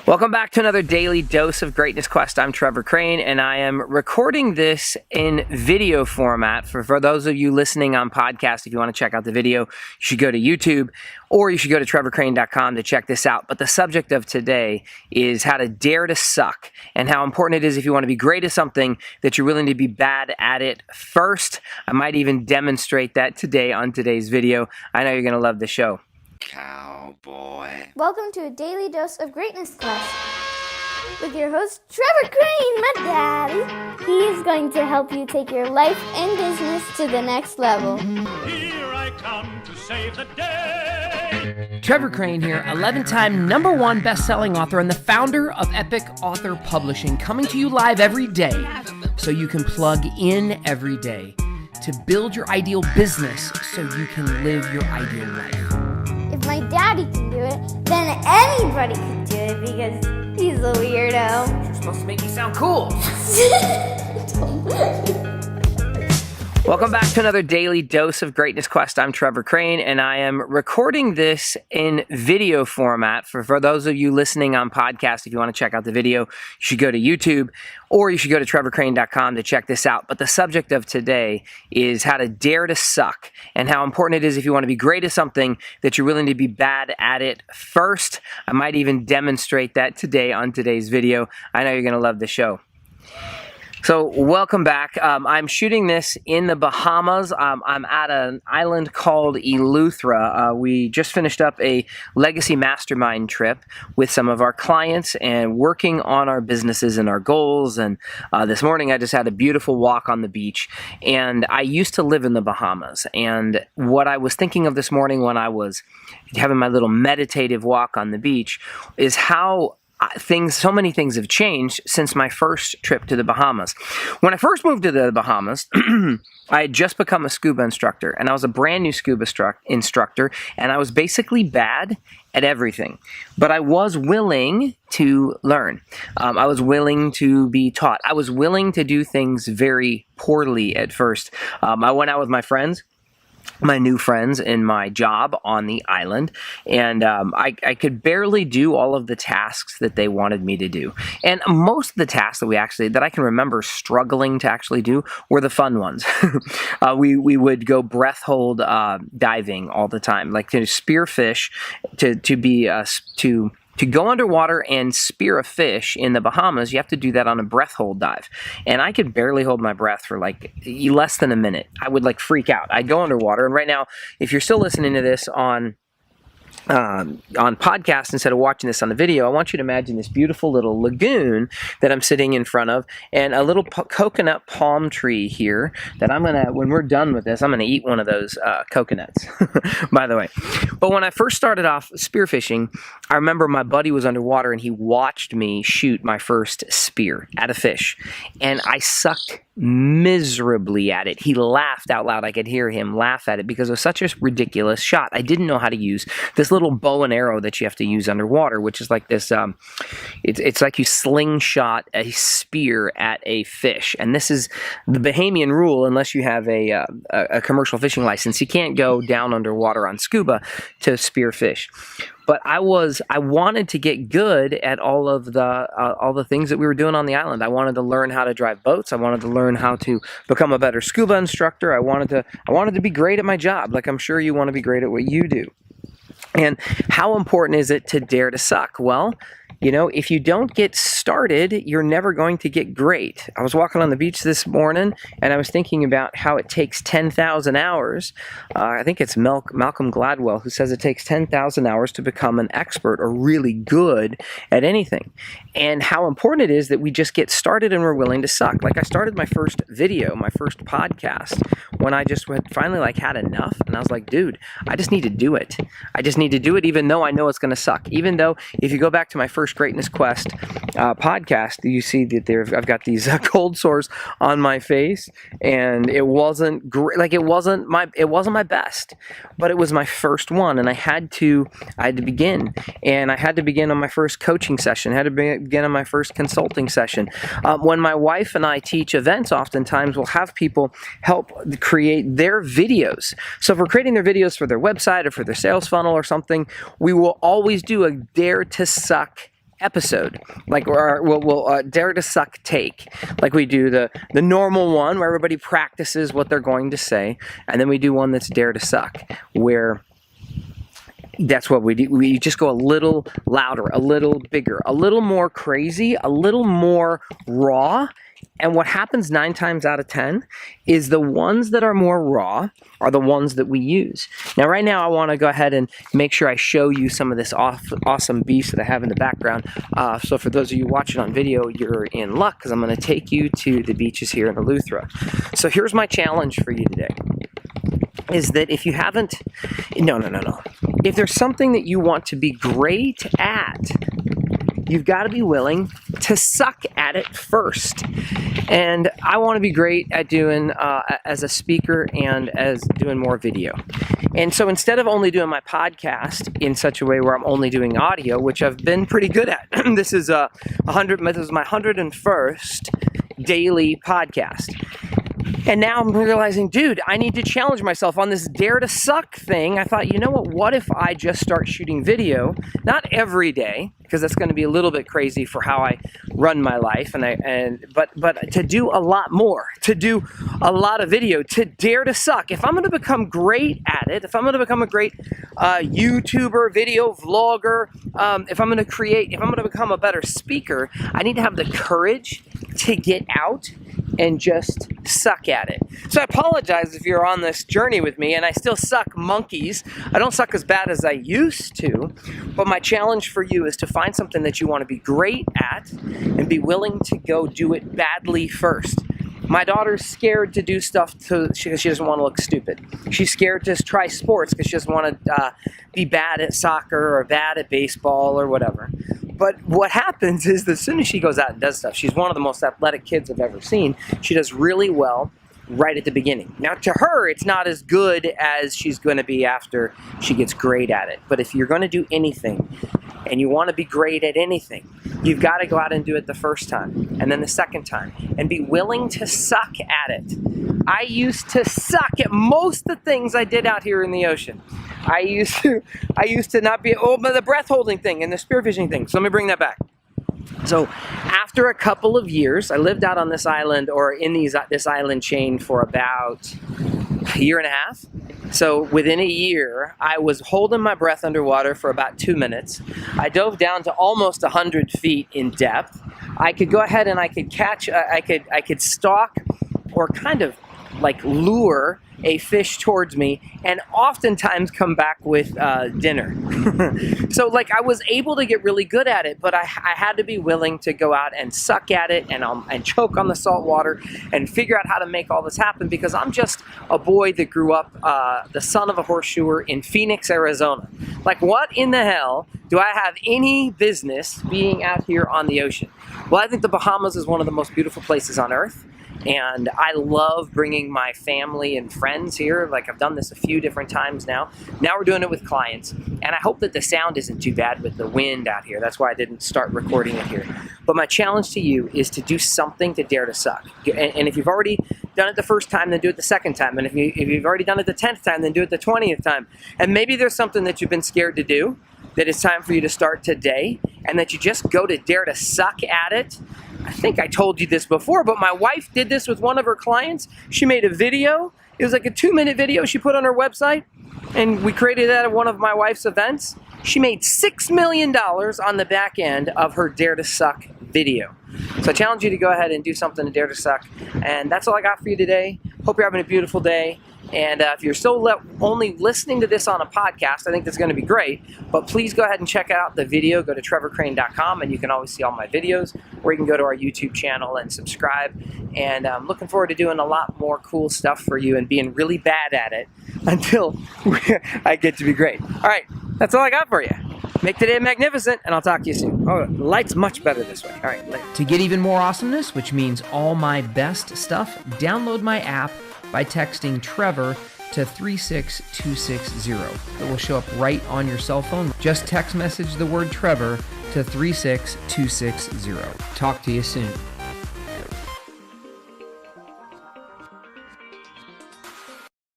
Welcome back to another daily dose of Greatness Quest. I'm Trevor Crane, and I am recording this in video format. For those of you listening on podcast, if you want to check out the video, you should go to YouTube, or you should go to trevorcrane.com to check this out. But the subject of today is how to dare to suck, and how important it is if you want to be great at something that you're willing to be bad at it first. I might even demonstrate that today on today's video. I know you're going to love the show. Cowboy. Welcome to a daily dose of Greatness Quest with your host, Trevor Crane, my daddy. He is going to help you take your life and business to the next level. Here I come to save the day. Trevor Crane here, 11-time #1 best-selling author and the founder of Epic Author Publishing, coming to you live every day so you can plug in every day to build your ideal business so you can live your ideal life. If my daddy can do it, then anybody can do it because he's a weirdo. You're supposed to make me sound cool. Welcome back to another daily dose of Greatness Quest. I'm Trevor Crane, and I am recording this in video format. For those of you listening on podcast, if you want to check out the video, you should go to YouTube, or you should go to trevorcrane.com to check this out. But the subject of today is how to dare to suck, and how important it is if you want to be great at something that you're willing to be bad at it first. I might even demonstrate that today on today's video. I know you're going to love the show. So welcome back. I'm shooting this in the Bahamas. I'm at an island called Eleuthera. We just finished up a legacy mastermind trip with some of our clients and working on our businesses and our goals. And this morning I just had a beautiful walk on the beach. And I used to live in the Bahamas. And what I was thinking of this morning when I was having my little meditative walk on the beach is how so many things have changed since my first trip to the Bahamas. When I first moved to the Bahamas, I had just become a scuba instructor, and I was a brand new scuba instructor, and I was basically bad at everything. But I was willing to learn. I was willing to be taught. I was willing to do things very poorly at first. I went out with my friends, my new friends in my job on the island, and I could barely do all of the tasks that they wanted me to do. And most of the tasks that I can remember struggling to actually do were the fun ones. We would go breath hold diving all the time, like to spear fish, to go underwater and spear a fish in the Bahamas. You have to do that on a breath hold dive. And I could barely hold my breath for like less than a minute. I would like freak out. I'd go underwater. And right now, if you're still listening to this on podcast instead of watching this on the video, I want you to imagine this beautiful little lagoon that I'm sitting in front of, and a little coconut palm tree here that when we're done with this, I'm gonna eat one of those coconuts, by the way. But when I first started off spearfishing, I remember my buddy was underwater and he watched me shoot my first spear at a fish, and I sucked miserably at it. He laughed out loud. I could hear him laugh at it because it was such a ridiculous shot. I didn't know how to use this little bow and arrow that you have to use underwater, which is like this, it's like you slingshot a spear at a fish. And this is the Bahamian rule. Unless you have a commercial fishing license, you can't go down underwater on scuba to spear fish. But I wanted to get good at all the things that we were doing on the island. I wanted to learn how to drive boats. I wanted to learn how to become a better scuba instructor. I wanted to be great at my job, like I'm sure you want to be great at what you do. And how important is it to dare to suck? Well, you know, if you don't get started, you're never going to get great. I was walking on the beach this morning, and I was thinking about how it takes 10,000 hours. I think it's Malcolm Gladwell who says it takes 10,000 hours to become an expert or really good at anything. And how important it is that we just get started and we're willing to suck. Like I started my first video, my first podcast, when I just finally had enough. And I was like, dude, I just need to do it. I just need to do it even though I know it's going to suck. Even though if you go back to my first Greatness Quest podcast, you see that I've got these cold sores on my face, and it wasn't great. Like it wasn't my best, but it was my first one, and I had to begin, and I had to begin on my first coaching session. I had to begin on my first consulting session. When my wife and I teach events, oftentimes we'll have people help create their videos. So if we're creating their videos for their website or for their sales funnel or something, we will always do a dare to suck episode, like we'll dare to suck take, like we do the normal one where everybody practices what they're going to say, and then we do one that's dare to suck, where that's what we do. We just go a little louder, a little bigger, a little more crazy, a little more raw. And what happens 9 times out of 10 is the ones that are more raw are the ones that we use. Now, right now, I want to go ahead and make sure I show you some of this awesome beast that I have in the background. So for those of you watching on video, you're in luck, because I'm going to take you to the beaches here in Eleuthera. So here's my challenge for you today. Is that if you haven't, no. If there's something that you want to be great at, you've got to be willing to suck at it first. And I want to be great at doing, as a speaker and as doing more video. And so instead of only doing my podcast in such a way where I'm only doing audio, which I've been pretty good at, this is my 101st daily podcast. And now I'm realizing, dude, I need to challenge myself on this dare to suck thing. I thought, you know what if I just start shooting video, not every day, because that's going to be a little bit crazy for how I run my life, but to do a lot more, to do a lot of video, to dare to suck. If I'm going to become great at it, if I'm going to become a great YouTuber, video vlogger, if I'm going to become a better speaker, I need to have the courage to get out and just suck at it. So I apologize if you're on this journey with me and I still suck monkeys. I don't suck as bad as I used to, but my challenge for you is to find something that you want to be great at and be willing to go do it badly first. My daughter's scared to do stuff because she doesn't want to look stupid. She's scared to try sports because she doesn't want to be bad at soccer or bad at baseball or whatever. But what happens is that as soon as she goes out and does stuff, she's one of the most athletic kids I've ever seen. She does really well right at the beginning. Now, to her, it's not as good as she's going to be after she gets great at it. But if you're going to do anything and you want to be great at anything, you've got to go out and do it the first time and then the second time and be willing to suck at it. I used to suck at most of the things I did out here in the ocean. I used to not be, but the breath holding thing and the spearfishing thing. So let me bring that back. So after a couple of years, I lived out on this island or in this island chain for about a year and a half. So within a year, I was holding my breath underwater for about 2 minutes. I dove down to almost 100 feet in depth. I could go ahead and I could catch, I could stalk or kind of like lure a fish towards me and oftentimes come back with dinner. So like I was able to get really good at it, but I had to be willing to go out and suck at it and choke on the salt water and figure out how to make all this happen, because I'm just a boy that grew up the son of a horseshoer in Phoenix, Arizona. Like, what in the hell do I have any business being out here on the ocean? Well, I think the Bahamas is one of the most beautiful places on earth. And I love bringing my family and friends here. Like, I've done this a few different times now. Now we're doing it with clients. And I hope that the sound isn't too bad with the wind out here. That's why I didn't start recording it here. But my challenge to you is to do something to dare to suck. And if you've already done it the first time, then do it the second time. And if you've already done it the 10th time, then do it the 20th time. And maybe there's something that you've been scared to do that it's time for you to start today, and that you just go to dare to suck at it. I think I told you this before, but my wife did this with one of her clients. She made a video. It was like a 2-minute video she put on her website, and we created that at one of my wife's events. She made $6 million on the back end of her Dare to Suck video. So I challenge you to go ahead and do something to dare to suck. And that's all I got for you today. Hope you're having a beautiful day. And if you're still only listening to this on a podcast, I think that's going to be great. But please go ahead and check out the video. Go to trevorcrane.com, and you can always see all my videos. Or you can go to our YouTube channel and subscribe. And I'm looking forward to doing a lot more cool stuff for you and being really bad at it until I get to be great. All right, that's all I got for you. Make today magnificent, and I'll talk to you soon. Oh, the light's much better this way. All right, later. To get even more awesomeness, which means all my best stuff, download my app by texting Trevor to 36260. It will show up right on your cell phone. Just text message the word Trevor to 36260. Talk to you soon.